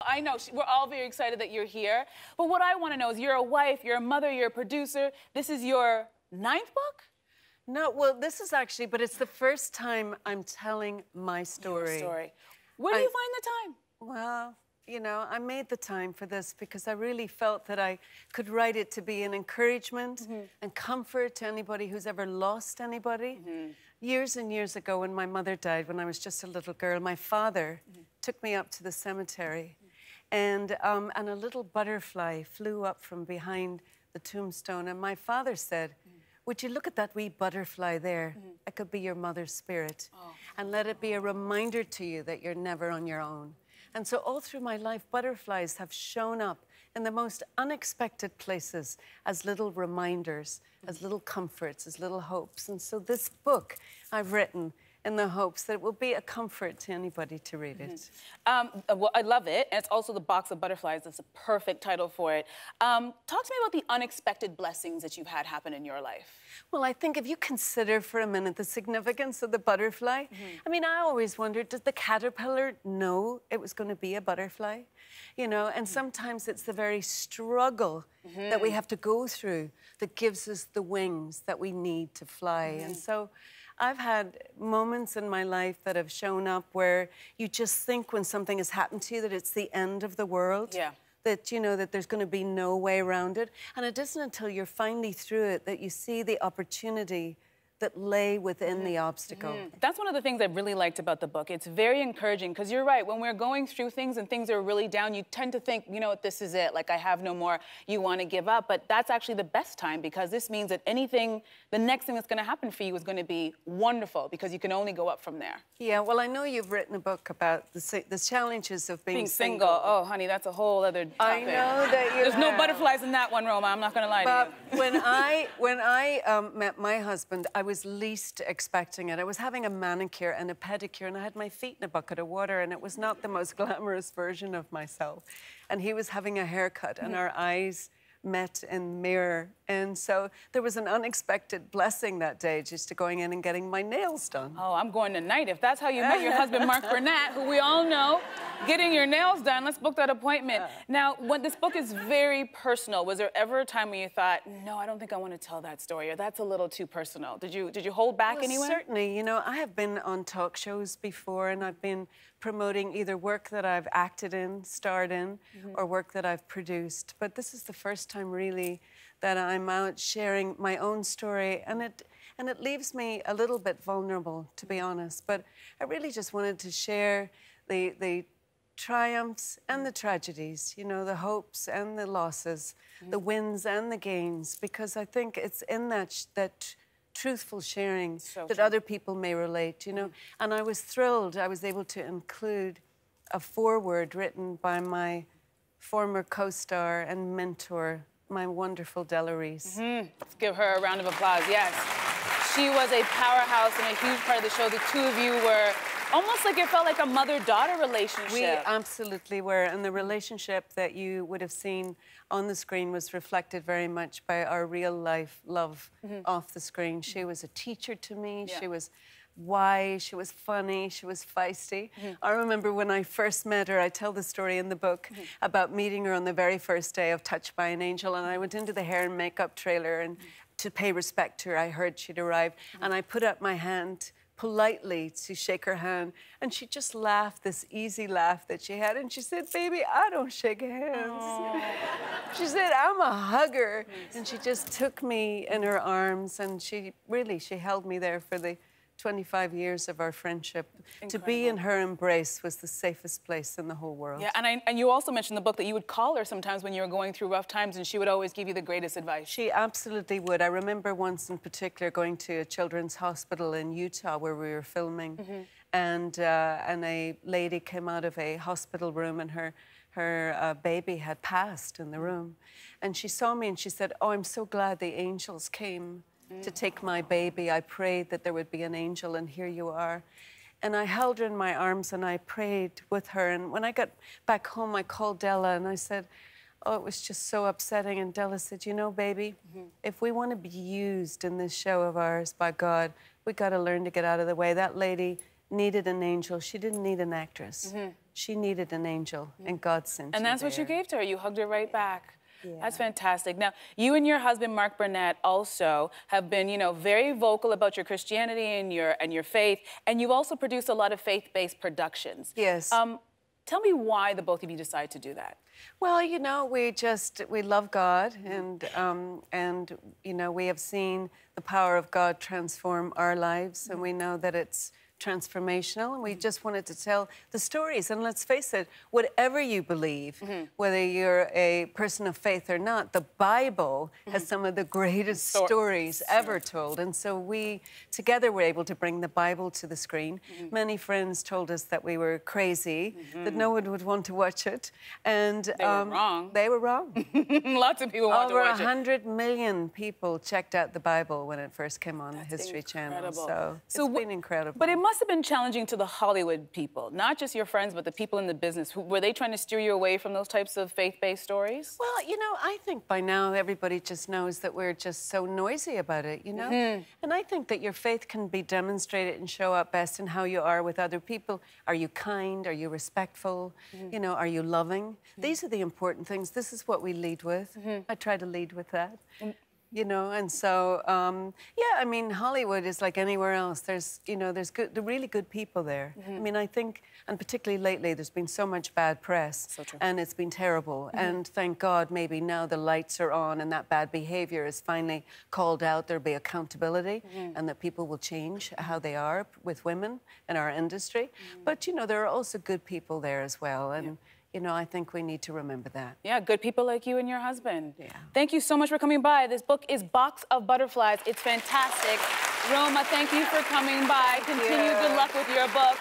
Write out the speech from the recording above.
I know, we're all very excited that you're here. But what I want to know is, you're a wife, you're a mother, you're a producer. This is your 9th book? No, well, this is actually, but it's the first time I'm telling my story. Your story. Where do you find the time? Well, you know, I made the time for this because I really felt that I could write it to be an encouragement and comfort to anybody who's ever lost anybody. Years and years ago, when my mother died, when I was just a little girl, my father took me up to the cemetery, and a little butterfly flew up from behind the tombstone, and my father said, "Would you look at that wee butterfly there? That could be your mother's spirit. And let it be a reminder to you that you're never on your own." And so all through my life, butterflies have shown up in the most unexpected places as little reminders, as little comforts, as little hopes. And so this book I've written in the hopes that it will be a comfort to anybody to read it. Well, I love it. And it's also The Box of Butterflies. That's a perfect title for it. Talk to me about the unexpected blessings that you've had happen in your life. Well, I think if you consider for a minute the significance of the butterfly, I mean, I always wondered, did the caterpillar know it was going to be a butterfly? You know, and sometimes it's the very struggle that we have to go through that gives us the wings that we need to fly. And so I've had moments in my life that have shown up where you just think when something has happened to you that it's the end of the world. Yeah. That, you know, that there's going to be no way around it. And it isn't until you're finally through it that you see the opportunity that lay within the obstacle. That's one of the things I really liked about the book. It's very encouraging, because you're right. When we're going through things and things are really down, you tend to think, you know what, this is it. Like, I have no more. You want to give up. But that's actually the best time, because this means that anything, the next thing that's going to happen for you is going to be wonderful, because you can only go up from there. Yeah, well, I know you've written a book about the challenges of being single. Oh, honey, that's a whole other topic. I know that you There's no butterflies in that one, Roma. I'm not going to lie to you. When I met my husband, I was least expecting it. I was having a manicure and a pedicure, and I had my feet in a bucket of water, and it was not the most glamorous version of myself. And he was having a haircut, and our eyes met in the mirror. And so there was an unexpected blessing that day, just to going in and getting my nails done. Oh, I'm going tonight. If that's how you met your husband, Mark Burnett, who we all know, getting your nails done, let's book that appointment. Now, when this book is very personal, was there ever a time when you thought, no, I don't think I want to tell that story, or that's a little too personal? Did you hold back anywhere? Certainly. You know, I have been on talk shows before, and I've been promoting either work that I've acted in, starred in, or work that I've produced. But this is the first time, really, that I'm out sharing my own story, and it leaves me a little bit vulnerable, to be honest. But I really just wanted to share the triumphs and the tragedies, you know, the hopes and the losses, the wins and the gains, because I think it's in that truthful sharing that other people may relate, you know. And I was thrilled I was able to include a foreword written by my former co-star and mentor, my wonderful Della Reese. Let's give her a round of applause, yes. She was a powerhouse and a huge part of the show. The two of you were almost like, it felt like a mother-daughter relationship. We absolutely were, and the relationship that you would have seen on the screen was reflected very much by our real-life love off the screen. She was a teacher to me. She was wise, she was funny, she was feisty. I remember when I first met her, I tell the story in the book about meeting her on the very first day of Touched by an Angel, and I went into the hair and makeup trailer, and to pay respect to her, I heard she'd arrived, and I put up my hand politely to shake her hand, and she just laughed, this easy laugh that she had, and she said, "Baby, I don't shake hands." She said, "I'm a hugger." And she just took me in her arms, and she held me there for the 25 years of our friendship. Incredible. To be in her embrace was the safest place in the whole world. Yeah, and you also mentioned in the book that you would call her sometimes when you were going through rough times, and she would always give you the greatest advice. She absolutely would. I remember once in particular going to a children's hospital in Utah where we were filming, and a lady came out of a hospital room, and her baby had passed in the room. And she saw me and she said, "Oh, I'm so glad the angels came to take my baby. I prayed that there would be an angel, and here you are." And I held her in my arms and I prayed with her. And when I got back home, I called Della and I said, "Oh, it was just so upsetting." And Della said, "You know, baby, if we want to be used in this show of ours by God, we got to learn to get out of the way. That lady needed an angel. She didn't need an actress. she needed an angel, and God sent And you that's what you there. gave to her. You hugged her right back. Yeah. That's fantastic. Now, you and your husband, Mark Burnett, also have been, you know, very vocal about your Christianity and your faith, and you've also produced a lot of faith-based productions. Yes. Tell me why the both of you decided to do that. Well, you know, we love God, and you know, we have seen the power of God transform our lives, and we know that it's transformational, and we just wanted to tell the stories. And let's face it, whatever you believe, whether you're a person of faith or not, the Bible has some of the greatest stories ever told. And so we together were able to bring the Bible to the screen. Many friends told us that we were crazy, that no one would want to watch it. And They were wrong. They were wrong. Lots of people want to watch it. Over 100 million people checked out the Bible when it first came on the History Channel. So it's been incredible. But it must have been challenging to the Hollywood people, not just your friends, but the people in the business. Were they trying to steer you away from those types of faith-based stories? Well, you know, I think by now everybody just knows that we're just so noisy about it, you know? And I think that your faith can be demonstrated and show up best in how you are with other people. Are you kind? Are you respectful? You know, are you loving? These are the important things. This is what we lead with. I try to lead with that. You know, and so, yeah, I mean, Hollywood is like anywhere else. There's, you know, there's really good people there. I mean, I think, and particularly lately, there's been so much bad press. So true. And it's been terrible. And thank God, maybe now the lights are on and that bad behavior is finally called out. There'll be accountability and that people will change how they are with women in our industry. But, you know, there are also good people there as well. And, you know, I think we need to remember that. Yeah, good people like you and your husband. Yeah. Thank you so much for coming by. This book is Box of Butterflies. It's fantastic. Roma, thank you for coming by. Continue. Good luck with your book.